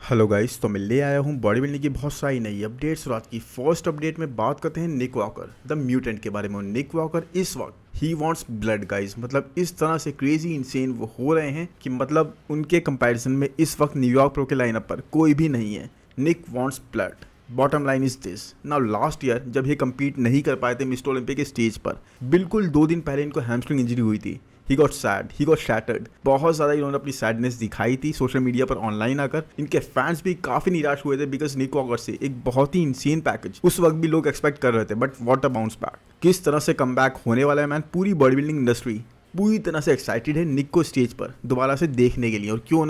Hello guys, तो मैं ले आया हूँ बॉडी बिल्डिंग की बहुत सारी नई अपडेट्स। और आज की फर्स्ट अपडेट में बात करते हैं निक वॉकर द म्यूटेंट के बारे में। निक वॉकर इस वक्त ही वांट्स ब्लड गाइस, मतलब इस तरह से क्रेजी इंसेन वो हो रहे हैं कि मतलब उनके कंपैरिजन में इस वक्त न्यूयॉर्क प्रो के लाइनअप पर कोई भी नहीं है। Nick wants blood. Bottom line is this. Now last year जब ये कम्पीट नहीं कर पाए थे मिस्टर ओलंपिक के स्टेज पर, बिल्कुल 2 दिन पहले इनको हैमस्ट्रिंग इंजरी हुई थी। He got sad, he got shattered. बहुत ज़्यादा इन्होंने अपनी सैडनेस दिखाई थी सोशल मीडिया पर ऑनलाइन आकर। इनके फैंस भी काफ़ी निराश हुए थे बिकॉज निक वॉकर से एक बहुत ही इंसेन पैकेज उस वक्त भी लोग एक्सपेक्ट कर रहे थे। But what a bounce back, किस तरह से कम बैक होने वाला है मैन। पूरी बॉडी बिल्डिंग इंडस्ट्री पूरी तरह से एक्साइटेड है निक को स्टेज पर दोबारा से देखने के लिए। और क्यों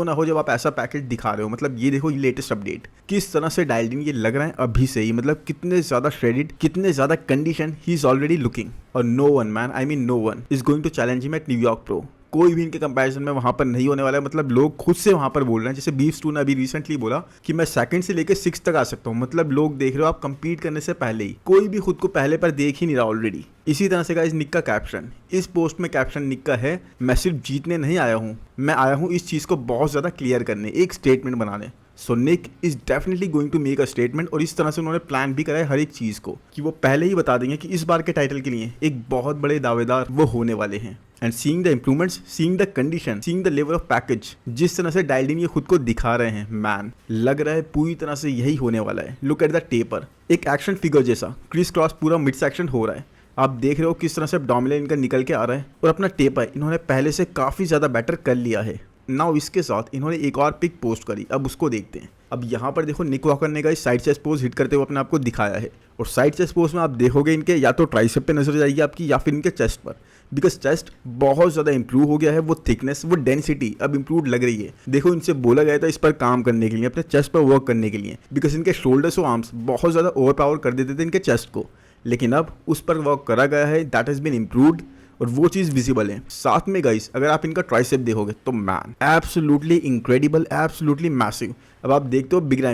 ना हो जब आप ऐसा पैकेज दिखा रहे हो। मतलब ये देखो, ये लेटेस्ट अपडेट किस तरह से डायल्ड इन ये लग रहा है अभी से ही। मतलब कितने ज्यादा श्रेडिड, कितने ज्यादा condition he is already looking. और no one man, I mean no one is going to challenge him at New York pro. कोई भी इनके कंपैरिजन में वहां पर नहीं होने वाला है। मतलब लोग खुद से वहां पर बोल रहे हैं, जैसे बीफ स्टू ने अभी रिसेंटली बोला कि मैं सेकंड से लेकर 6 तक आ सकता हूं। मतलब लोग देख रहे हो आप, कंपीट करने से पहले ही कोई भी खुद को पहले पर देख ही नहीं रहा ऑलरेडी। इसी तरह से गाइस निक का कैप्शन, इस पोस्ट में कैप्शन निक का है, मैं सिर्फ जीतने नहीं आया हूं, मैं आया हूं इस चीज को बहुत ज्यादा क्लियर करने, एक स्टेटमेंट बनाने। So Nick is definitely going to make a statement. और इस तरह से उन्होंने प्लान भी करा है हर एक चीज को कि वो पहले ही बता देंगे कि इस बार के टाइटल के लिए एक बहुत बड़े दावेदार वो होने वाले हैं। And seeing the improvements, seeing the condition, seeing the level of package, जिस तरह से डायल्ड इन ये खुद को दिखा रहे हैं मैन, लग रहा है पूरी तरह से यही होने वाला है। लुक एट द टेपर, एक एक्शन फिगर जैसा क्रिस क्रॉस पूरा मिड सेक्शन हो रहा है। आप देख रहे हो किस तरह से डोमिनेट इनका निकल के आ रहा है। और अपना टेपर इन्होंने पहले से काफ़ी ज़्यादा बेटर कर लिया है। नाउ इसके साथ इन्होंने एक और पिक पोस्ट करी, अब उसको देखते हैं। अब यहाँ पर देखो निक वॉकर ने guys side chest pose hit करते हुए अपने आप को दिखाया है। और साइड चेस्ट पोज में आप देखोगे इनके या तो ट्राइसेप पे नजर जाएगी आपकी या फिर इनके चेस्ट पर। बिकॉज चेस्ट बहुत ज़्यादा इंप्रूव हो गया है, वो थिकनेस, वो डेंसिटी अब इंप्रूव लग रही है। देखो इनसे बोला गया था इस पर काम करने के लिए, अपने चेस्ट पर वर्क करने के लिए। बिकॉज इनके शोल्डर्स और आर्म्स बहुत ज़्यादा ओवर पावर कर देते थे इनके चेस्ट को, लेकिन अब उस पर वर्क करा गया है। दैट हैज़ बीन इम्प्रूव्ड और वो चीज़ विजिबल है। साथ में गाइस अगर आप इनका ट्राइसेप देखोगे तो man absolutely incredible, absolutely massive. अब आप देखते हो बिग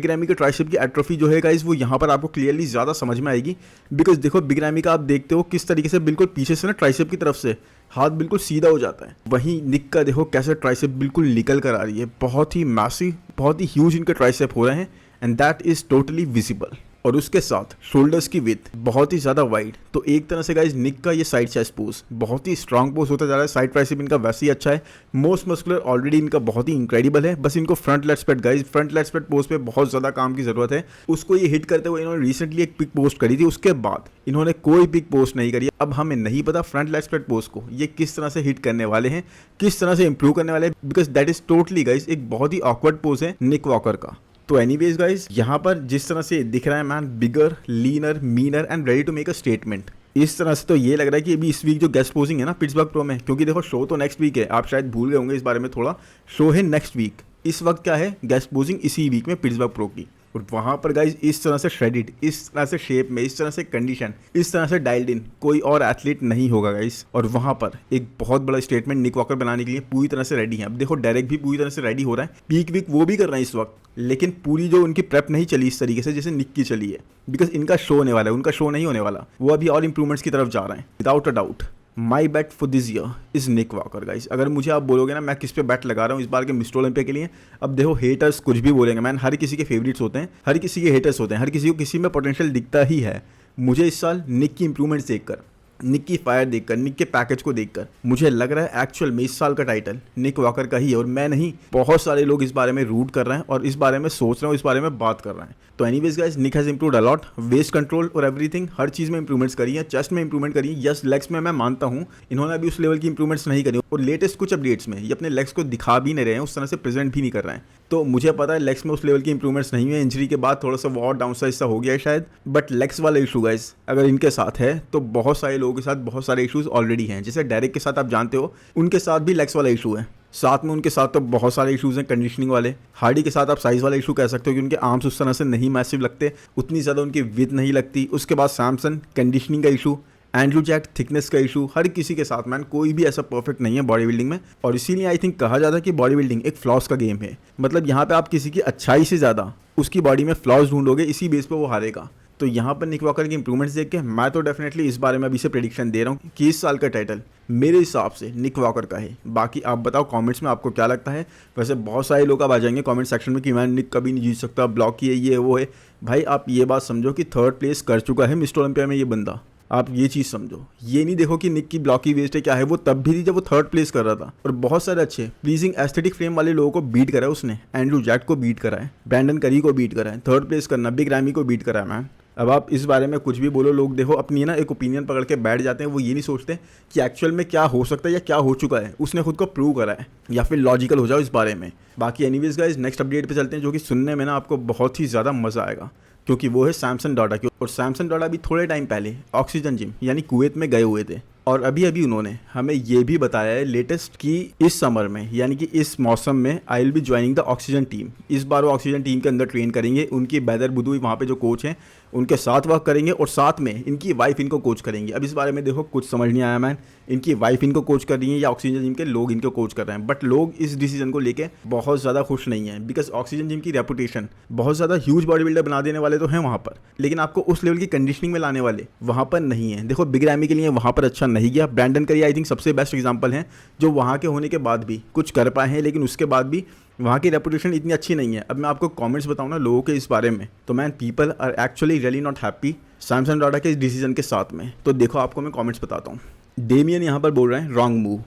रैमी के ट्राइसेप की एट्रोफी जो है गाइस, वो यहाँ पर आपको क्लियरली ज़्यादा समझ में आएगी। बिकॉज देखो बिग रैमी का आप देखते हो किस तरीके से बिल्कुल पीछे से ना ट्राइसेप की तरफ से हाथ बिल्कुल सीधा हो जाता है। वहीं निक का देखो कैसे ट्राइसेप बिल्कुल निकल कर आ रही है। बहुत ही मैसिव, बहुत ही ह्यूज इनके ट्राइसेप हो रहे हैं and that is totally visible. और उसके साथ शोल्डर्स की विड्थ बहुत ही ज़्यादा वाइड। तो एक तरह से गाइज निक का ये साइड चेस्ट पोज बहुत ही स्ट्रांग पोज होता जा रहा है। साइड ट्राइसेप इनका वैसे ही अच्छा है। मोस्ट मस्कुलर ऑलरेडी इनका बहुत ही इंक्रेडिबल है। बस इनको front lat spread guys, front lat spread pose पे बहुत ज़्यादा काम की ज़रूरत है। उसको ये हिट करते हुए इन्होंने रिसेंटली एक पिक पोस्ट करी थी, उसके बाद इन्होंने कोई पिक पोस्ट नहीं करी। अब हमें नहीं पता फ्रंट लेट स्प्रेड पोज को ये किस तरह से हिट करने वाले हैं, किस तरह से इंप्रूव करने वाले हैं। Because that is totally guys एक बहुत ही ऑकवर्ड पोज है निक वॉकर का। तो एनीवेज गाइस, यहाँ पर जिस तरह से दिख रहा है man, bigger, leaner, meaner and ready to make a statement, इस तरह से तो ये लग रहा है कि अभी इस वीक जो गेस्ट पोजिंग है ना पिट्सबर्ग प्रो में, क्योंकि देखो शो तो नेक्स्ट वीक है, आप शायद भूल गए होंगे इस बारे में थोड़ा, शो है नेक्स्ट वीक। इस वक्त क्या है, गेस्ट पोजिंग इसी वीक में पिट्सबर्ग प्रो की। और वहाँ पर गाइज इस तरह से श्रेडिड, इस तरह से शेप में, इस तरह से कंडीशन, इस तरह से डायल्ड इन कोई और एथलीट नहीं होगा गाइज। और वहाँ पर एक बहुत बड़ा स्टेटमेंट निक वॉकर बनाने के लिए पूरी तरह से रेडी है। अब देखो डेरेक भी पूरी तरह से रेडी हो रहा है, पीक वीक वो भी कर रहे हैं इस वक्त, लेकिन पूरी जो उनकी प्रेप नहीं चली इस तरीके से जैसे निक की चली है। बिकॉज इनका शो होने वाला है, उनका शो नहीं होने वाला, वो अभी और इंप्रूवमेंट्स की तरफ जा रहे हैं without a doubt. My bet for this year is Nick Walker guys. अगर मुझे आप बोलोगे ना मैं किस पे बैट लगा रहा हूँ इस बार के मिस्टर ओलंपिया के लिए, अब देखो हेटर्स कुछ भी बोलेंगे मैन, हर किसी के फेवरेट्स होते हैं, हर किसी के हेटर्स होते हैं, हर किसी को किसी में पोटेंशियल दिखता ही है। मुझे इस साल निक की इंप्रूवमेंट्स देखकर, निक की फायर देखकर, निक के पैकेज को देखकर मुझे लग रहा है एक्चुअल में इस साल का टाइटल निक वॉकर का ही है। और मैं नहीं, बहुत सारे लोग इस बारे में रूट कर रहे हैं और इस बारे में सोच रहे हैं, इस बारे में बात कर रहे हैं। तो anyways guys, Nick has improved a lot, waist control और एवरीथिंग, हर चीज़ में इंप्रूवमेंट्स करी है। चेस्ट में इंप्रूवमेंट करी है, यस लेग्स में मैं मानता हूँ इन्होंने अभी उस लेवल की इंप्रूवमेंट्स नहीं करी। और लेटेस्ट कुछ अपडेट्स में ये अपने लेग्स को दिखा भी नहीं रहे हैं, उस तरह से प्रेजेंट भी नहीं कर रहे हैं। तो मुझे पता है लेग्स में उस लेवल की इंप्रूवमेंट्स नहीं है, इंजरी के बाद थोड़ा सा और डाउन साइज सा हो गया है शायद। बट लेग्स वाला इशू गाइस अगर इनके साथ है तो बहुत सारे लोगों के साथ बहुत सारे इशूज़ ऑलरेडी हैं। जैसे डेरेक के साथ आप जानते हो, उनके साथ भी लेग्स वाला इशू है। साथ में उनके साथ तो बहुत सारे इशूज़ हैं कंडीशनिंग वाले। हार्डी के साथ आप साइज़ वाला इशू कह सकते हो कि उनके आर्म्स उस तरह से नहीं मैसिव लगते, उतनी ज़्यादा उनकी विड्थ नहीं लगती। उसके बाद सैमसन कंडीशनिंग का इशू, एंड्रू जैक थिकनेस का इशू, हर किसी के साथ मैन कोई भी ऐसा परफेक्ट नहीं है बॉडी बिल्डिंग में। और इसीलिए आई थिंक कहा जाता है कि बॉडी बिल्डिंग एक फ्लॉस का गेम है। मतलब यहाँ पे आप किसी की अच्छाई से ज़्यादा उसकी बॉडी में फ्लॉज ढूंढोगे, इसी बेस पे वो हारेगा। तो यहाँ पर निक वॉकर की इंप्रूवमेंट्स देख के मैं तो डेफिनेटली इस बारे में अभी से प्रेडिक्शन दे रहा हूँ कि इस साल का टाइटल मेरे हिसाब से निक वॉकर का है। बाकी आप बताओ कमेंट्स में आपको क्या लगता है। वैसे बहुत सारे लोग अब आ जाएंगे कमेंट सेक्शन में कि मैं निक कभी नहीं जीत सकता, ब्लॉक ही है, ये वो है। भाई आप ये बात समझो कि 3rd प्लेस कर चुका है मिस्टर ओलंपिया में ये बंदा, आप ये चीज़ समझो। ये नहीं देखो कि निक की ब्लॉक की वेस्ट है क्या है, वो तब भी थी जब वो 3rd प्लेस कर रहा था और बहुत सारे अच्छे प्लीजिंग एस्थेटिक फ्रेम वाले लोगों को बीट करा है उसने। एंड्रू जैट को बीट करा है, ब्रैंडन करी को बीट करा है, 3rd प्लेस करना, बिग रैमी को बीट करा है मैन। अब आप इस बारे में कुछ भी बोलो, लोग देखो अपनी ना एक ओपिनियन पकड़ के बैठ जाते हैं। वो ये नहीं सोचते कि एक्चुअल में क्या हो सकता है या क्या हो चुका है, उसने खुद को प्रूव करा है, या फिर लॉजिकल हो जाओ इस बारे में। बाकी एनीवेज गाइस नेक्स्ट अपडेट पे चलते हैं, जो कि सुनने में ना आपको बहुत ही ज़्यादा मज़ा आएगा, क्योंकि वो है सैमसन डॉटा की। और सैमसन डॉटा अभी थोड़े टाइम पहले ऑक्सीजन जिम यानी कुवैत में गए हुए थे और अभी अभी उन्होंने हमें ये भी बताया है लेटेस्ट कि इस समर में यानी कि इस मौसम में I will be joining the oxygen team. इस बार वो ऑक्सीजन टीम के अंदर ट्रेन करेंगे, उनकी बैदर बुदुई वहाँ पे जो कोच हैं उनके साथ वर्क करेंगे और साथ में इनकी वाइफ इनको कोच करेंगे। अब इस बारे में देखो कुछ समझ नहीं आया मैन, इनकी वाइफ इनको कोच कर रही है या ऑक्सीजन जिम के लोग इनको कोच कर रहे हैं। बट लोग इस डिसीजन को लेके बहुत ज़्यादा खुश नहीं है, बिकॉज ऑक्सीजन जिम की रेपुटेशन बहुत ज़्यादा ह्यूज बॉडी बिल्डर बना देने वाले तो हैं वहाँ पर, लेकिन आपको उस लेवल की कंडीशनिंग में लाने वाले वहाँ पर नहीं है। देखो बिग रैमी के लिए वहाँ पर अच्छा नहीं गया, ब्रैंडन करी आई थिंक सबसे बेस्ट एग्जाम्पल है जो वहाँ के होने के बाद भी कुछ कर पाए हैं, लेकिन उसके बाद भी वहाँ की रेपुटेशन इतनी अच्छी नहीं है। अब मैं आपको कमेंट्स बताऊँ ना लोगों के इस बारे में, तो man people are actually really not happy Samson Dauda के इस डिसीजन के साथ में। तो देखो आपको मैं कमेंट्स बताता हूँ। डेमियन यहाँ पर बोल रहे हैं रॉन्ग मूव,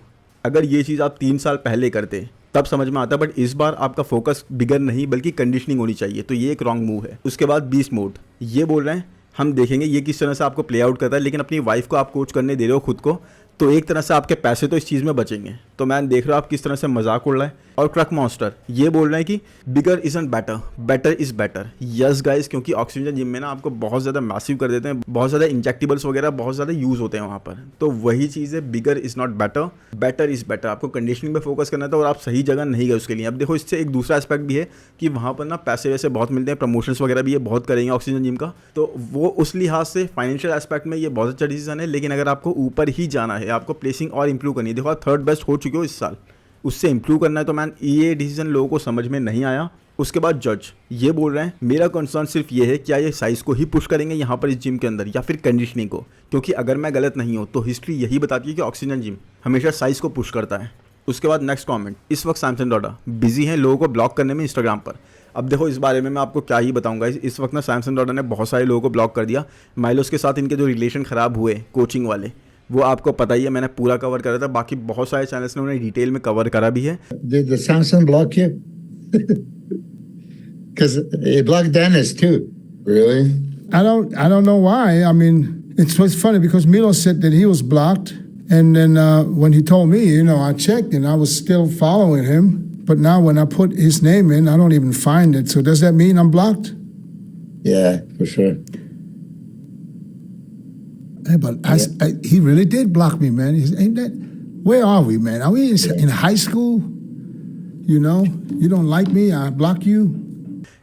अगर ये चीज़ आप 3 साल पहले करते तब समझ में आता, बट इस बार आपका फोकस बिगर नहीं बल्कि कंडीशनिंग होनी चाहिए, तो ये एक रॉन्ग मूव है। उसके बाद बीस्ट मोड ये बोल रहे हैं हम देखेंगे ये किस तरह से आपको प्ले आउट करता है, लेकिन अपनी वाइफ को आप कोच करने दे रहे हो खुद को, तो एक तरह से आपके पैसे तो इस चीज़ में बचेंगे। तो मैं देख रहा हूँ आप किस तरह से मजाक उड़ रहा है। और क्रक मॉन्स्टर ये बोल रहे हैं कि bigger isn't better, better is better. Yes guys, क्योंकि ऑक्सीजन जिम में ना आपको बहुत ज़्यादा मैसिव कर देते हैं, बहुत ज़्यादा इंजेक्टिबल्स वगैरह बहुत ज़्यादा यूज़ होते हैं वहाँ पर। तो वही चीज़ है, bigger is not better, better is better. आपको कंडीशनिंग पे फोकस करना था और आप सही जगह नहीं गए उसके लिए। अब देखो इससे एक दूसरा एस्पेक्ट भी है कि वहाँ पर ना पैसे वैसे बहुत मिलते हैं, प्रमोशंस वगैरह भी ये बहुत करेंगे ऑक्सीजन जिम का, तो वो उस लिहाज से फाइनेंशियल एस्पेक्ट में ये बहुत अच्छा डिसीजन है। लेकिन अगर आपको ऊपर ही जाना है, आपको प्लेसिंग और इंप्रूव करनी है, देखो आप 3rd बेस्ट हो चुके हो इस साल, उससे इंप्रूव करना है, तो मैन ये डिसीजन लोगों को समझ में नहीं आया। उसके बाद जज ये बोल रहे हैं मेरा कंसर्न सिर्फ ये है क्या ये साइज़ को ही पुश करेंगे यहाँ पर इस जिम के अंदर या फिर कंडीशनिंग को, क्योंकि अगर मैं गलत नहीं हूँ तो हिस्ट्री यही बताती है कि ऑक्सीजन जिम हमेशा साइज़ को पुश करता है। उसके बाद नेक्स्ट कमेंट, इस वक्त सैमसन डॉटा बिजी हैं लोगों को ब्लॉक करने में इंस्टाग्राम पर। अब देखो इस बारे में मैं आपको क्या ही बताऊंगा, इस वक्त ना सैमसन डॉटा ने बहुत सारे लोगों को ब्लॉक कर दिया। माइलोस के साथ इनके जो रिलेशन ख़राब हुए कोचिंग वाले, वो आपको पता ही है, मैंने पूरा कवर करा था। बाकी बहुत सारे चैनल्स ने उन्हें डिटेल में कवर करा भी है। Did the Samsung block you? Because it blocked Dennis too. Really? I don't know why. I mean, it's funny because Milo said that he was blocked, and then when he told me, I checked and I was still following him. But now when I put his name in, I don't even find it. So does that mean I'm blocked? Yeah, for sure. Hey, but he really did block me, man. Ain't that? Where are we, man? Are we in high school? You don't like me, I block you.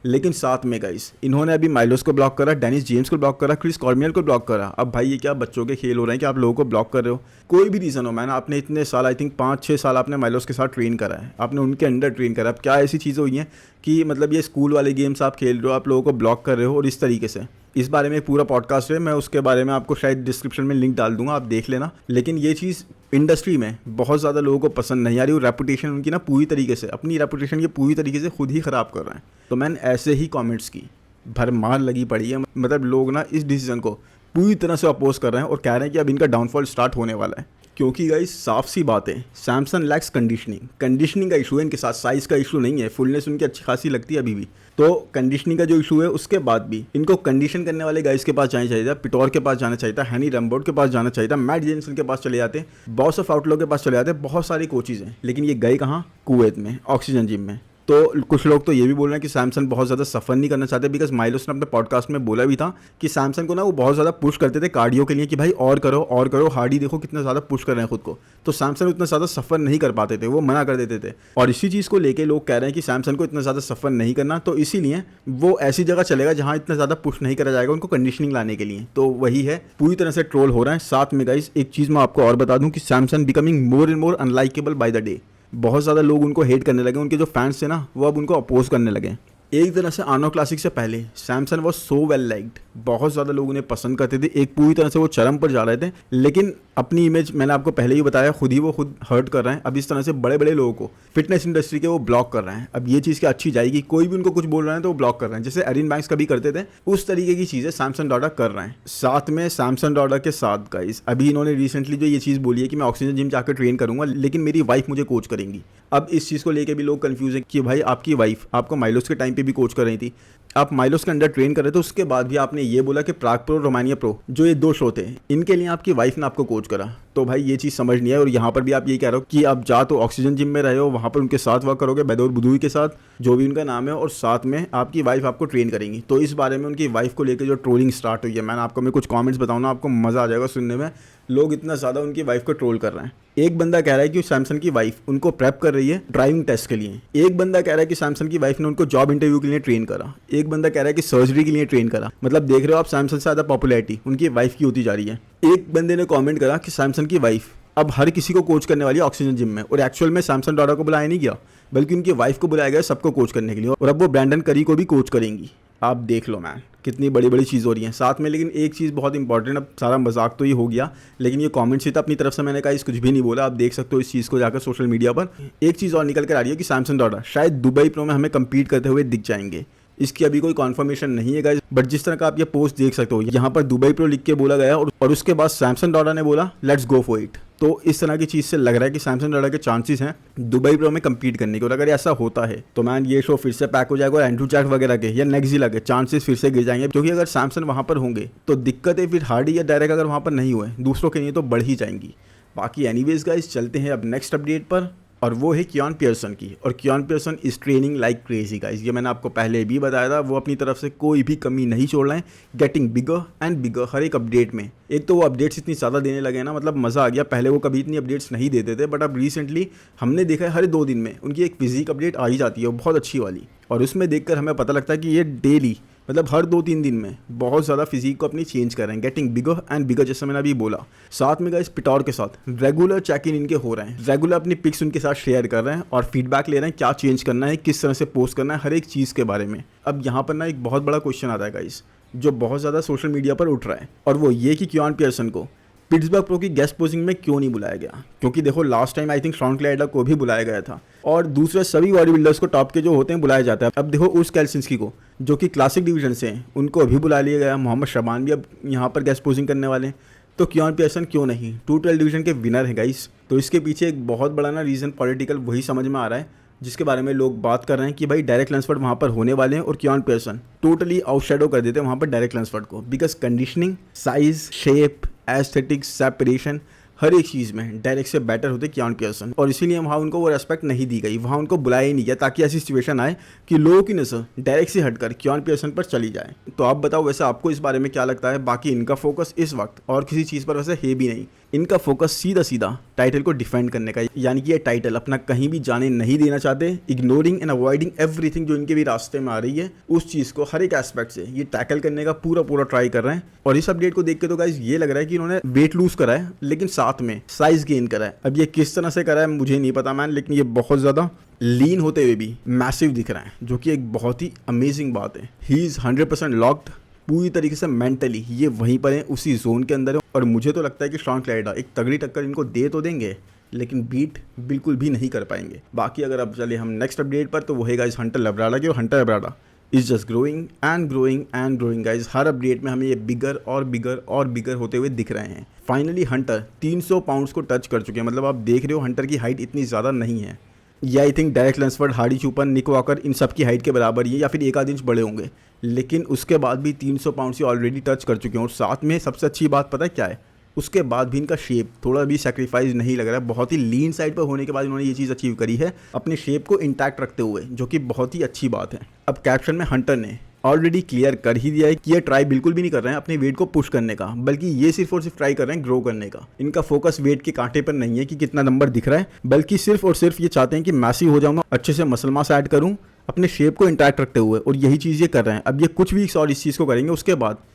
लेकिन साथ में guys इन्होंने अभी माइलोस को block करा, Dennis James को block करा, Chris कॉर्मियल को ब्लॉक करा। अब भाई ये क्या बच्चों के खेल हो रहे हैं कि आप लोगों को ब्लॉक कर रहे हो? कोई भी रीज़न हो, मैंने आपने इतने साल आई थिंक 5-6 साल आपने माइलोस के साथ ट्रेन करा है, आपने उनके अंडर ट्रेन करा। अब क्या ऐसी चीज़ें हुई हैं कि मतलब ये स्कूल वाले गेम्स आप खेल रहे हो, आप लोगों को ब्लॉक कर रहे हो और इस तरीके से। इस बारे में एक पूरा पॉडकास्ट है, मैं उसके बारे में आपको शायद डिस्क्रिप्शन में लिंक डाल दूंगा, आप देख लेना। लेकिन ये चीज़ इंडस्ट्री में बहुत ज़्यादा लोगों को पसंद नहीं आ रही और रेपुटेशन उनकी ना पूरी तरीके से, अपनी रेपुटेशन ये पूरी तरीके से खुद ही ख़राब कर रहे हैं। तो मैंने ऐसे ही कमेंट्स की भरमार लगी पड़ी है, मतलब लोग ना इस डिसीजन को पूरी तरह से अपोज कर रहे हैं और कह रहे हैं कि अब इनका डाउनफॉल स्टार्ट होने वाला है। क्योंकि गाइस साफ सी बात है, सैमसन लैक्स कंडीशनिंग का इशू है इनके साथ, साइज़ का इशू नहीं है। फुलनेस उनकी अच्छी खासी लगती है अभी भी, तो कंडीशनिंग का जो इशू है उसके बाद भी इनको कंडीशन करने वाले गाइस के पास जाना चाहिए था, पिटोर के पास जाना चाहिए था, हैनी रैम्बोर्ड के पास जाना चाहिए था, मैट जेम्सन के पास चले जाते, बॉस ऑफ आउटलॉ के पास चले जाते, बहुत सारी कोचेज़ हैं। लेकिन ये गए कहाँ? कुवैत में, ऑक्सीजन जिम में। तो कुछ लोग तो ये भी बोल रहे हैं कि सैमसन बहुत ज़्यादा सफ़र नहीं करना चाहते, बिकॉज माइलोस ने अपने पॉडकास्ट में बोला भी था कि सैमसन को ना वो बहुत ज़्यादा पुश करते थे कार्डियो के लिए कि भाई और करो, हार्डी देखो कितना ज़्यादा पुश कर रहे हैं खुद को। तो सैमसन उतना ज़्यादा सफ़र नहीं कर पाते थे, वो मना कर देते थे। और इसी चीज़ को लेके लोग कह रहे हैं कि सैमसन को इतना ज़्यादा सफ़र नहीं करना, तो इसीलिए वो ऐसी जगह चलेगा जहाँ इतना ज़्यादा पुश नहीं करा जाएगा उनको कंडीशनिंग लाने के लिए। तो वही है, पूरी तरह से ट्रोल हो रहा है। साथ में गाइस एक चीज़ मैं आपको और बता दूँ कि Samson becoming more and more unlikeable by the day. बहुत ज़्यादा लोग उनको हेट करने लगे, उनके जो फैंस थे ना वो अब उनको अपोज करने लगे। एक तरह से आर्नो क्लासिक से पहले Samson was so well liked, बहुत ज़्यादा लोग उन्हें पसंद करते थे, एक पूरी तरह से वो चरम पर जा रहे थे, लेकिन अपनी इमेज मैंने आपको पहले ही बताया वो खुद हर्ट कर रहे हैं। अब इस तरह से बड़े बड़े लोगों को फिटनेस इंडस्ट्री के वो ब्लॉक कर रहे हैं। अब ये चीज़ क्या अच्छी जाएगी, कोई भी उनको कुछ बोल रहा है तो वो ब्लॉक कर रहे हैं, जैसे एरिन बैंक्स कभी करते थे उस तरीके की चीज़ें सैमसन डॉडा कर रहे हैं। साथ में सैमसन डॉडा के साथ गाइस अभी इन्होंने रिसेंटली जो ये चीज़ बोली है कि मैं ऑक्सीजन जिम जाकर ट्रेन करूंगा लेकिन मेरी वाइफ मुझे कोच करेंगी। अब इस चीज़ को लेके भी लोग कंफ्यूज हैं कि भाई आपकी वाइफ आपको माइलोस के टाइम पे भी कोच कर रही थी, आप माइलोस के अंडर ट्रेन कर रहे थे, उसके बाद भी आपने ये बोला कि प्राग प्रो रोमानिया प्रो जो ये 2 शो थे इनके लिए आपकी वाइफ ने आपको कोच करा। तो भाई ये चीज़ समझ नहीं है। और यहाँ पर भी आप ये कह रहे हो कि आप जा तो ऑक्सीजन जिम में रहे हो, वहाँ पर उनके साथ वर्क करोगे, बैदौर बुदुई के साथ जो भी उनका नाम है, और साथ में आपकी वाइफ आपको ट्रेन करेंगी। तो इस बारे में उनकी वाइफ को लेकर जो ट्रोलिंग स्टार्ट हुई है, मैंने आपको मैं कुछ कमेंट्स बताऊँ ना, आपको मज़ा आ जाएगा सुनने में। लोग इतना ज़्यादा उनकी वाइफ को ट्रोल कर रहे हैं। एक बंदा कह रहा है कि सैमसन की वाइफ उनको प्रेप कर रही है ड्राइविंग टेस्ट के लिए, एक बंदा कह रहा है कि सैमसन की वाइफ ने उनको जॉब इंटरव्यू के लिए ट्रेन करा, एक बंदा कह रहा है कि सर्जरी के लिए ट्रेन करा। मतलब देख रहे हो आप सैमसन से ज़्यादा पॉपुलैरिटी उनकी वाइफ की होती जा रही है। एक बंदे ने कॉमेंट करा कि सैमसन की वाइफ अब हर किसी को कोच करने वाली है ऑक्सीजन जिम में, और एक्चुअल में सैमसन डॉडा को बुलाया नहीं गया बल्कि उनकी वाइफ को बुलाया गया सबको कोच करने के लिए, और अब वो ब्रैंडन करी को भी कोच करेंगी। आप देख लो मैन, कितनी बड़ी बड़ी चीज़ हो रही है साथ में। लेकिन एक चीज़ बहुत इंपॉर्टेंट, अब सारा मजाक तो ये हो गया, लेकिन ये कमेंट्स ही था अपनी तरफ से, मैंने कहा इस कुछ भी नहीं बोला। आप देख सकते हो इस चीज़ को जाकर सोशल मीडिया पर। एक चीज़ और निकल कर आ रही है कि सैमसन डॉडा शायद दुबई प्रो में हमें कम्पीट करते हुए दिख जाएंगे। इसकी अभी कोई कॉन्फर्मेशन नहीं है गाइस, बट जिस तरह का आप ये पोस्ट देख सकते हो यहाँ पर दुबई प्रो लिख के बोला गया और उसके बाद सैमसन डॉडा ने बोला लेट्स गो फॉर इट। तो इस तरह की चीज़ से लग रहा है कि सैमसन डॉडा के चांसेस हैं दुबई प्रो में कम्पीट करने के, और अगर ऐसा होता है तो मैन ये शो फिर से पैक हो जाएगा और एंड्रू जैक वगैरह के या नेक्जिला के चांसेस फिर से गिर जाएंगे, क्योंकि अगर सैमसन वहाँ पर होंगे तो दिक्कतें फिर हार्डी या डायरेक्ट अगर वहाँ पर नहीं हुए दूसरों के लिए तो बढ़ ही जाएंगी। बाकी एनीवेज गाइस चलते हैं अब नेक्स्ट अपडेट पर, और वो है कियान पियर्सन की। और Kian Pearson is training like crazy guys, ये मैंने आपको पहले भी बताया था। वो अपनी तरफ से कोई भी कमी नहीं छोड़ रहे हैं, गेटिंग बिगर एंड बिगर हर एक अपडेट में। एक तो वो अपडेट्स इतनी ज़्यादा देने लगे ना, मतलब मज़ा आ गया। पहले वो कभी इतनी अपडेट्स नहीं देते थे, बट अब रिसेंटली हमने देखा है हर 2 दिन में उनकी एक फिजिक अपडेट आ ही जाती है, वो बहुत अच्छी वाली। और उसमें देखकर हमें पता लगता है कि ये डेली मतलब हर 2-3 दिन में बहुत ज़्यादा फिजिक को अपनी चेंज कर रहे हैं, गेटिंग बिगर एंड बिगर, जैसे मैंने अभी बोला। साथ में गाइस पिटौर के साथ रेगुलर चेक इन इनके हो रहे हैं, रेगुलर अपनी पिक्स उनके साथ शेयर कर रहे हैं और फीडबैक ले रहे हैं क्या चेंज करना है, किस तरह से पोस्ट करना है, हर एक चीज़ के बारे में। अब यहाँ पर ना एक बहुत बड़ा क्वेश्चन आता है गाइस, जो बहुत ज़्यादा सोशल मीडिया पर उठ रहा है, और वो ये कि कियान पियर्सन को पिट्सबर्ग प्रो की गेस्ट पोजिंग में क्यों नहीं बुलाया गया। क्योंकि देखो last time I think Shaun क्लाइडर को भी बुलाया गया था, और दूसरे सभी बॉडी बिल्डर्स को टॉप के जो होते हैं बुलाया जाता है। अब देखो उस कैल्सिंस्की को जो कि क्लासिक डिवीजन से हैं उनको अभी बुला लिया गया, मोहम्मद शबान भी अब यहाँ पर गेस्ट पोजिंग करने वाले हैं, तो कियान पियर्सन क्यों नहीं। 212 डिवीजन के विनर है गाइस। तो इसके पीछे एक बहुत बड़ा ना रीज़न पॉलिटिकल वही समझ में आ रहा है, जिसके बारे में लोग बात कर रहे हैं कि भाई डायरेक्ट लैंसफोर्ड वहाँ पर होने वाले हैं और कियान पियर्सन टोटली आउटशैडो कर देते हैं वहाँ पर डायरेक्ट लैंसफोर्ड को, because conditioning, size, shape, aesthetics, separation, हर एक चीज़ में डायरेक्ट से बेटर होते कियान पियर्सन। और इसीलिए वहाँ उनको वो रेस्पेक्ट नहीं दी गई, वहाँ उनको बुलाया ही नहीं गया, ताकि ऐसी सिचुएशन आए कि लोगों की नज़र डायरेक्ट से हटकर कियान पियर्सन पर चली जाए। तो आप बताओ वैसे आपको इस बारे में क्या लगता है। बाकी इनका फोकस इस वक्त और किसी चीज़ पर वैसे है भी नहीं, इनका फोकस सीधा सीधा टाइटल को डिफेंड करने का, यानी कि ये टाइटल अपना कहीं भी जाने नहीं देना चाहते, इग्नोरिंग एंड अवॉइडिंग एवरीथिंग जो इनके भी रास्ते में आ रही है, उस चीज़ को हर एक एस्पेक्ट से ये टैकल करने का पूरा ट्राई कर रहे हैं। और इस अपडेट को देख के तो गाइस ये लग रहा है कि इन्होंने वेट लूज करा है लेकिन साथ में साइज गेन करा है। अब ये किस तरह से करा है मुझे नहीं पता मैन, लेकिन ये बहुत ज़्यादा लीन होते हुए भी मैसिव दिख रहा है, जो कि एक बहुत ही अमेजिंग बात है। ही इज़ 100% लॉक्ड, पूरी तरीके से मेंटली ये वहीं पर है, उसी जोन के अंदर है। और मुझे तो लगता है कि शॉन क्लाइडर एक तगड़ी टक्कर इनको दे तो देंगे, लेकिन बीट बिल्कुल भी नहीं कर पाएंगे। बाकी अगर अब चले हम नेक्स्ट अपडेट पर, तो वो है गाइस हंटर लब्राडा की। और Hunter Labrada is just growing and growing and growing guys. Her update में हमें ये बिगर और बिगर और बिगर होते हुए दिख रहे हैं। फाइनली हंटर 300 पाउंड्स को टच कर चुके हैं। मतलब आप देख रहे हो हंटर की हाइट इतनी ज़्यादा नहीं है, ये I think Derek Lunsford, Hadi Choopan, Nick Walker इन सब की हाइट के बराबर ही है, या फिर 1 आध इंच बड़े होंगे, लेकिन उसके बाद भी 300 पाउंड से ऑलरेडी टच कर चुके हैं। और साथ में सबसे अच्छी बात पता है क्या है, उसके बाद भी इनका शेप थोड़ा भी सेक्रीफाइस नहीं लग रहा है। बहुत ही लीन साइड पर होने के बाद इन्होंने ये चीज़ अचीव करी है, अपने शेप को इंटैक्ट रखते हुए, जो कि बहुत ही अच्छी बात है। अब कैप्शन में हंटर ने ऑलरेडी क्लियर कर ही दिया है कि ये ट्राई बिल्कुल भी नहीं कर रहे हैं अपने वेट को पुश करने का, बल्कि ये सिर्फ और सिर्फ ट्राई कर रहे हैं ग्रो करने का। इनका फोकस वेट के कांटे पर नहीं है कि कितना नंबर दिख रहा है, बल्कि सिर्फ और सिर्फ ये चाहते हैं कि मैसिव हो जाऊंगा, अच्छे से मसल मास ऐड करूं अपने शेप को इंटैक्ट रखते हुए, और यही चीज़ ये कर रहे हैं। अब ये कुछ वीक्स और इस चीज़ को करेंगे,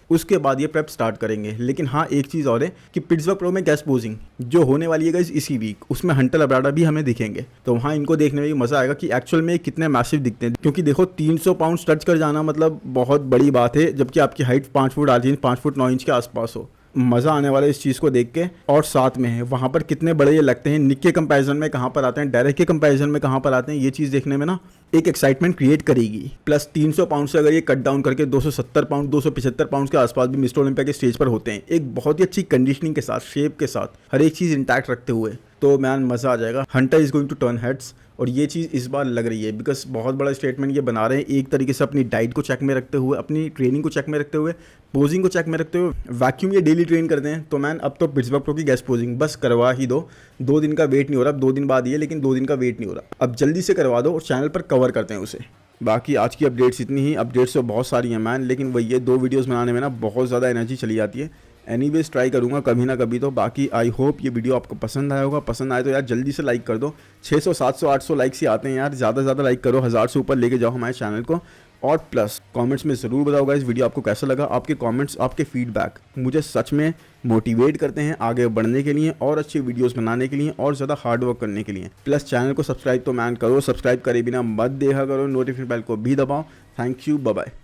उसके बाद ये प्रेप स्टार्ट करेंगे। लेकिन हाँ, एक चीज़ और है कि पिट्सबर्ग प्रो में गेस्ट पोजिंग जो होने वाली है गाइस इसी वीक, उसमें हंटर लब्राडा भी हमें दिखेंगे, तो वहाँ इनको देखने में भी मज़ा आएगा कि एक्चुअल में कितने मैसिव दिखते हैं। क्योंकि देखो 300 पाउंड टच कर जाना मतलब बहुत बड़ी बात है, जबकि आपकी height 5 foot 8 inch 5 foot 9 inch के आसपास हो। मज़ा आने वाला है इस चीज़ को देख के। और साथ में है वहाँ पर कितने बड़े ये लगते हैं, निक के कंपैरिजन में कहाँ पर आते हैं, डायरेक्ट के कंपैरिजन में कहाँ पर आते हैं, ये चीज़ देखने में ना एक एक्साइटमेंट क्रिएट करेगी। प्लस 300 पाउंड से अगर ये कट डाउन करके 270 पाउंड 275 पाउंड के आसपास भी मिस्टर ओलंपिया के स्टेज पर होते हैं, एक बहुत ही अच्छी कंडीशनिंग के साथ, शेप के साथ, हर एक चीज़ इंटैक्ट रखते हुए, तो मैन मज़ा आ जाएगा। Hunter is going to turn heads, और ये चीज़ इस बार लग रही है बिकॉज बहुत बड़ा स्टेटमेंट ये बना रहे हैं, एक तरीके से अपनी डाइट को चेक में रखते हुए, अपनी ट्रेनिंग को चेक में रखते हुए, पोजिंग को चेक में रखते हुए। वैक्यूम ये डेली ट्रेन करते हैं, तो मैन अब तो पिट्सबर्ग प्रो की गेस्ट पोजिंग बस करवा ही दो। 2 दिन का वेट नहीं हो रहा, अब 2 दिन बाद ये, लेकिन 2 दिन का वेट नहीं हो रहा, अब जल्दी से करवा दो और चैनल पर कवर करते हैं उसे। बाकी आज की अपडेट्स इतनी ही। अपडेट्स तो बहुत सारी हैं मैन, लेकिन वही ये 2 वीडियोस बनाने में ना बहुत ज़्यादा एनर्जी चली जाती है। एनीवेज ट्राई करूँगा कभी ना कभी तो। बाकी आई होप ये वीडियो आपको पसंद आया होगा। पसंद आए तो यार जल्दी से लाइक कर दो। 600 700 800 लाइक्स ही आते हैं यार, ज़्यादा से ज़्यादा लाइक करो, 1000 से ऊपर लेके जाओ हमारे चैनल को। और प्लस कमेंट्स में ज़रूर बताओ इस वीडियो आपको कैसा लगा। आपके कमेंट्स, आपके फीडबैक मुझे सच में मोटिवेट करते हैं आगे बढ़ने के लिए, और अच्छी वीडियोस बनाने के लिए, और ज़्यादा हार्ड वर्क करने के लिए। प्लस चैनल को सब्सक्राइब तो मैन करो, सब्सक्राइब करे बिना मत देखा करो, नोटिफिकेशन बेल को भी दबाओ। Thank you, bye bye.